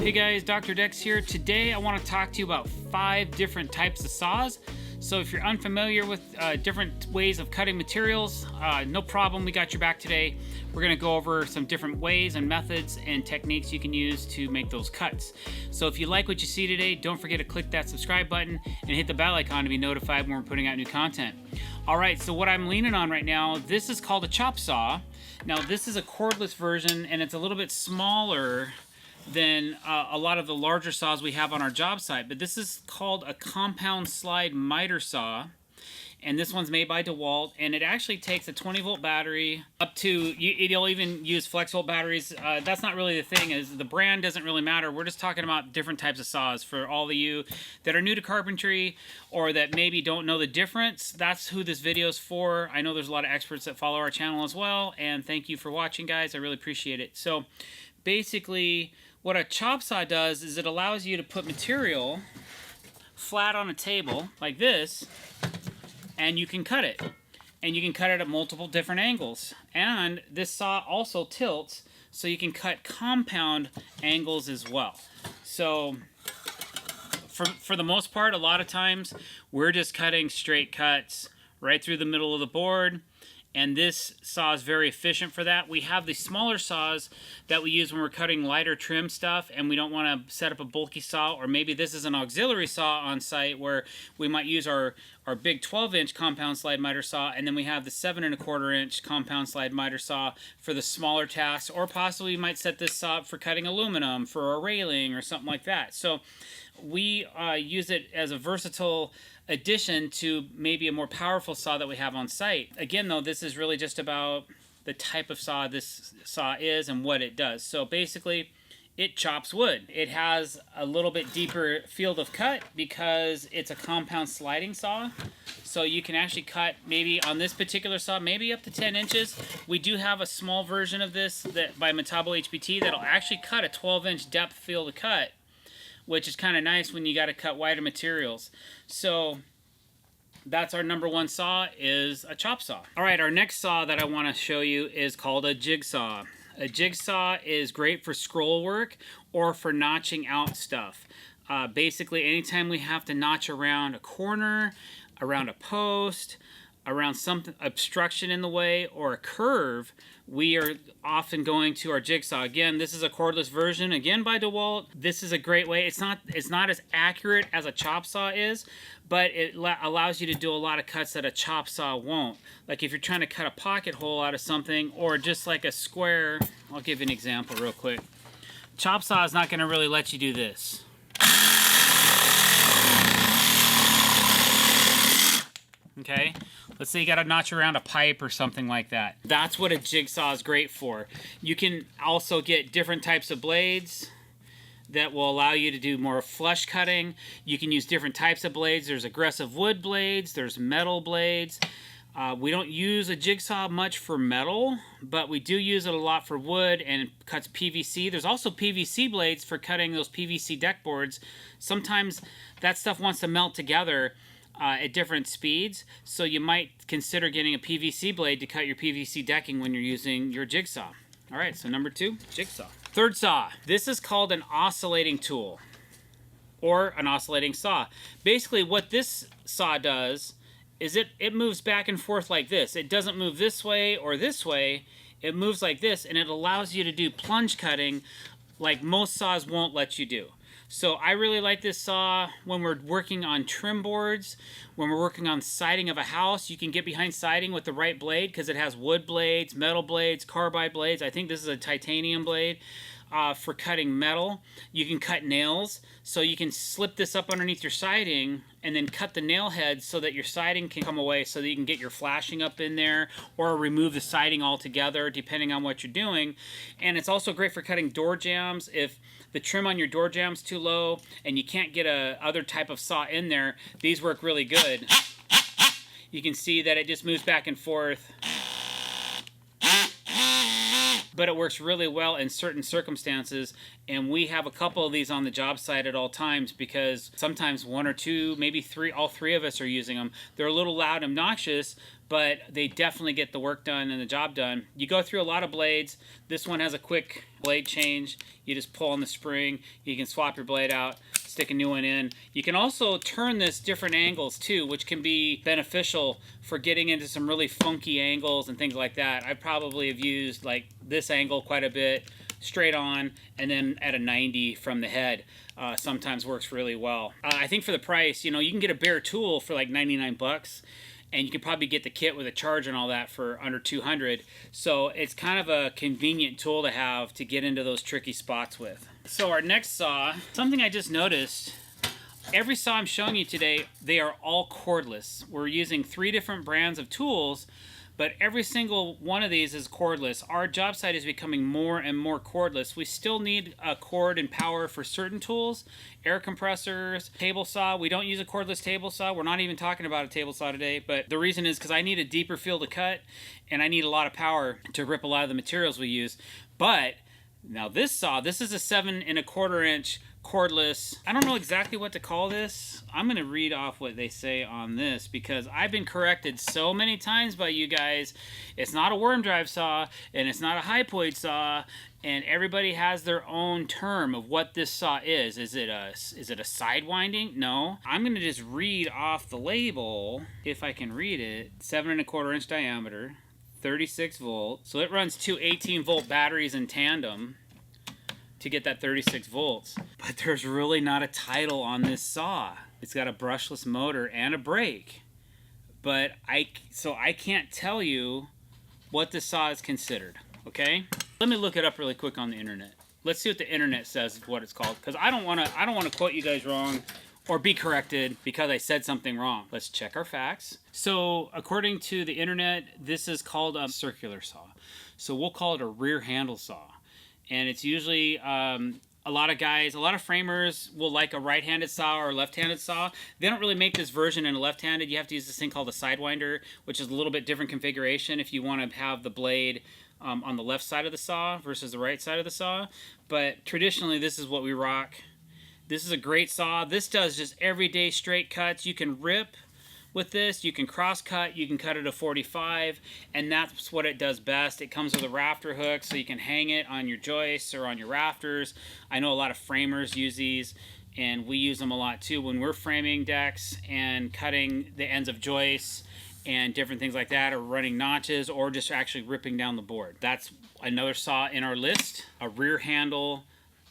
Hey guys, Dr. Dex here. Today I want to talk to you about 5 different types of saws. So if you're unfamiliar with different ways of cutting materials, no problem, we got your back today. We're going to go over some different ways and methods and techniques you can use to make those cuts. So if you like what you see today, don't forget to click that subscribe button and hit the bell icon to be notified when we're putting out new content. Alright, so what I'm leaning on right now, this is called a chop saw. Now this is a cordless version and it's a little bit smaller than a lot of the larger saws we have on our job site, but this is called a compound slide miter saw, and this one's made by DeWalt, and it actually takes a 20-volt battery up to, it'll even use flex volt batteries. That's not really the thing, is the brand doesn't really matter. We're just talking about different types of saws for all of you that are new to carpentry or that maybe don't know the difference. That's who this video is for. I know there's a lot of experts that follow our channel as well, and thank you for watching, guys. I really appreciate it. So basically, what a chop saw does is it allows you to put material flat on a table like this, and you can cut it. And you can cut it at multiple different angles. And this saw also tilts, so you can cut compound angles as well. So for the most part, a lot of times, we're just cutting straight cuts right through the middle of the board. And this saw is very efficient for that. We have the smaller saws that we use when we're cutting lighter trim stuff and we don't want to set up a bulky saw, or maybe this is an auxiliary saw on site where we might use our big 12-inch compound slide miter saw, and then we have the 7¼ inch compound slide miter saw for the smaller tasks, or possibly you might set this saw up for cutting aluminum for a railing or something like that. So we use it as a versatile addition to maybe a more powerful saw that we have on site. Again though, this is really just about the type of saw this saw is and what it does. So basically, it chops wood. It has a little bit deeper field of cut because it's a compound sliding saw. So you can actually cut, maybe on this particular saw, maybe up to 10 inches. We do have a small version of this that by Metabo HPT that'll actually cut a 12-inch depth field of cut, which is kind of nice when you got to cut wider materials. So that's our number one saw, is a chop saw. All right, our next saw that I want to show you is called a jigsaw. A jigsaw is great for scroll work or for notching out stuff. Basically, anytime we have to notch around a corner, around a post, around some obstruction in the way, or a curve, we are often going to our jigsaw. Again, this is a cordless version, again by DeWalt. This is a great way. It's not as accurate as a chop saw is, but it allows you to do a lot of cuts that a chop saw won't. Like if you're trying to cut a pocket hole out of something, or just like a square. I'll give you an example real quick. Chop saw is not going to really let you do this. Okay, let's say you got to notch around a pipe or something like that. That's what a jigsaw is great for. You can also get different types of blades that will allow you to do more flush cutting. You can use different types of blades. There's aggressive wood blades, there's metal blades. We don't use a jigsaw much for metal, but we do use it a lot for wood, and it cuts PVC. There's also PVC blades for cutting those PVC deck boards. Sometimes that stuff wants to melt together at different speeds, so you might consider getting a PVC blade to cut your PVC decking when you're using your jigsaw. All right, so number 2, jigsaw. Third saw. This is called an oscillating tool or an oscillating saw. Basically, what this saw does is it moves back and forth like this. It doesn't move this way or this way. It moves like this, and it allows you to do plunge cutting like most saws won't let you do. So I really like this saw when we're working on trim boards, when we're working on siding of a house. You can get behind siding with the right blade because it has wood blades, metal blades, carbide blades. I think this is a titanium blade for cutting metal. You can cut nails, so you can slip this up underneath your siding and then cut the nail head so that your siding can come away, so that you can get your flashing up in there, or remove the siding altogether depending on what you're doing. And it's also great for cutting door jambs. If the trim on your door jamb's too low and you can't get a other type of saw in there, these work really good. You can see that it just moves back and forth, but it works really well in certain circumstances, and we have a couple of these on the job site at all times because sometimes 1 or 2, maybe 3, all 3 of us are using them. They're a little loud and obnoxious, but they definitely get the work done and the job done. You go through a lot of blades. This one has a quick blade change. You just pull on the spring. You can swap your blade out, stick a new one in. You can also turn this different angles too, which can be beneficial for getting into some really funky angles and things like that. I probably have used like this angle quite a bit, straight on, and then at a 90 from the head. Sometimes works really well. I think for the price, you know, you can get a bare tool for like 99 bucks, and you can probably get the kit with a charge and all that for under 200. So it's kind of a convenient tool to have to get into those tricky spots with. So our next saw, something I just noticed, every saw I'm showing you today, they are all cordless. We're using 3 different brands of tools, but every single one of these is cordless. Our job site is becoming more and more cordless. We still need a cord and power for certain tools, air compressors, table saw. We don't use a cordless table saw. We're not even talking about a table saw today, but the reason is because I need a deeper field to cut, and I need a lot of power to rip a lot of the materials we use. But now this saw, this is a 7 1/4 inch cordless. I don't know exactly what to call this. I'm going to read off what they say on this because I've been corrected so many times by you guys. It's not a worm drive saw, and it's not a hypoid saw, and everybody has their own term of what this saw is. Is it a side winding? No. I'm going to just read off the label, if I can read it. 7 1/4 inch diameter, 36 volt. So it runs 2 18-volt batteries in tandem to get that 36 volts. But there's really not a title on this saw. It's got a brushless motor and a brake. But I can't tell you what this saw is considered, okay? Let me look it up really quick on the internet. Let's see what the internet says what it's called, because I don't want to quote you guys wrong or be corrected because I said something wrong. Let's check our facts. So according to the internet, this is called a circular saw. So we'll call it a rear handle saw. And it's usually, a lot of framers will like a right-handed saw or a left-handed saw. They don't really make this version in a left-handed. You have to use this thing called a sidewinder, which is a little bit different configuration if you want to have the blade on the left side of the saw versus the right side of the saw. But traditionally, this is what we rock. This is a great saw. This does just everyday straight cuts. You can rip with this, you can cross cut, you can cut it a 45, and that's what it does best. It comes with a rafter hook, so you can hang it on your joists or on your rafters. I know a lot of framers use these, and we use them a lot too when we're framing decks and cutting the ends of joists and different things like that, or running notches, or just actually ripping down the board. That's another saw in our list, a rear handle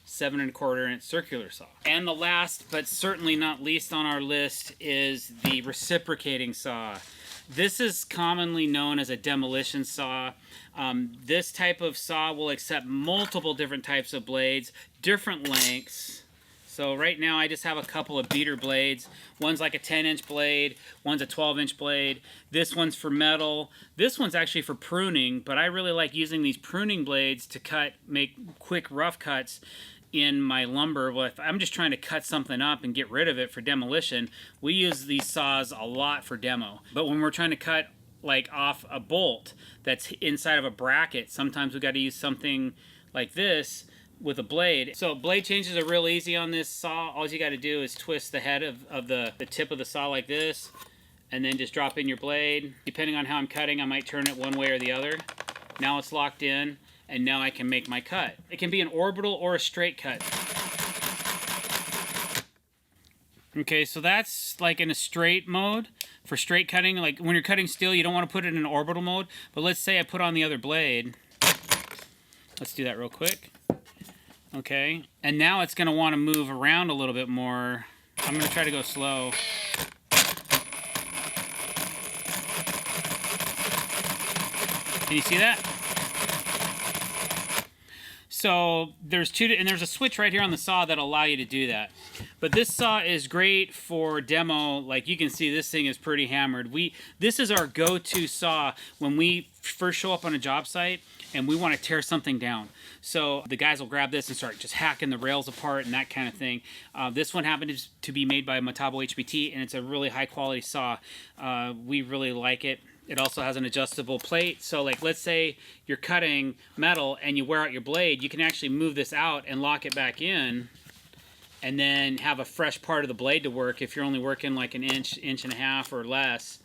7 1/4 inch circular saw. And the last, but certainly not least on our list, is the reciprocating saw. This is commonly known as a demolition saw. This type of saw will accept multiple different types of blades, different lengths. So right now I just have a couple of beater blades. One's like a 10-inch blade, one's a 12-inch blade. This one's for metal. This one's actually for pruning, but I really like using these pruning blades to make quick rough cuts in my lumber. If I'm just trying to cut something up and get rid of it for demolition, we use these saws a lot for demo. But when we're trying to cut like off a bolt that's inside of a bracket, sometimes we got to use something like this with a blade. So blade changes are real easy on this saw. All you got to do is twist the head of the tip of the saw like this, and then just drop in your blade. Depending on how I'm cutting, I might turn it one way or the other. Now it's locked in, and now I can make my cut. It can be an orbital or a straight cut. Okay, so that's like in a straight mode for straight cutting. Like when you're cutting steel, you don't want to put it in orbital mode. But let's say I put on the other blade. Let's do that real quick. Okay, and now it's going to want to move around a little bit more. I'm going to try to go slow. Can you see that? So there's there's a switch right here on the saw that'll allow you to do that. But this saw is great for demo. Like you can see, this thing is pretty hammered. This is our go-to saw when we first show up on a job site and we want to tear something down. So the guys will grab this and start just hacking the rails apart and that kind of thing. This one happened to be made by Metabo HBT, and it's a really high quality saw. We really like it. It also has an adjustable plate. So like, let's say you're cutting metal and you wear out your blade, you can actually move this out and lock it back in, and then have a fresh part of the blade to work if you're only working like an inch and a half or less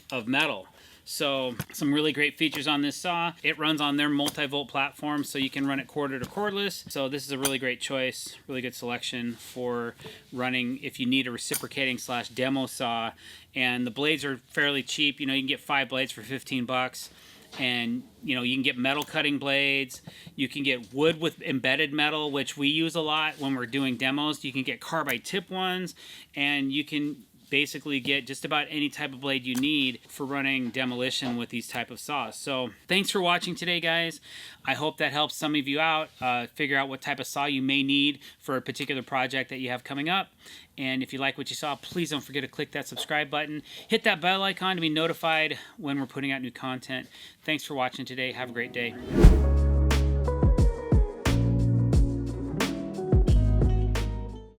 of metal. So some really great features on this saw. It runs on their multi-volt platform, so you can run it quarter to cordless. So this is a really great choice, really good selection for running if you need a reciprocating / demo saw. And the blades are fairly cheap. You know, you can get 5 blades for 15 bucks. And you know, you can get metal cutting blades, you can get wood with embedded metal, which we use a lot when we're doing demos. You can get carbide tip ones, and you can basically get just about any type of blade you need for running demolition with these type of saws. So thanks for watching today, guys. I hope that helps some of you out figure out what type of saw you may need for a particular project that you have coming up. And if you like what you saw, please don't forget to click that subscribe button. Hit that bell icon to be notified when we're putting out new content. Thanks for watching today. Have a great day.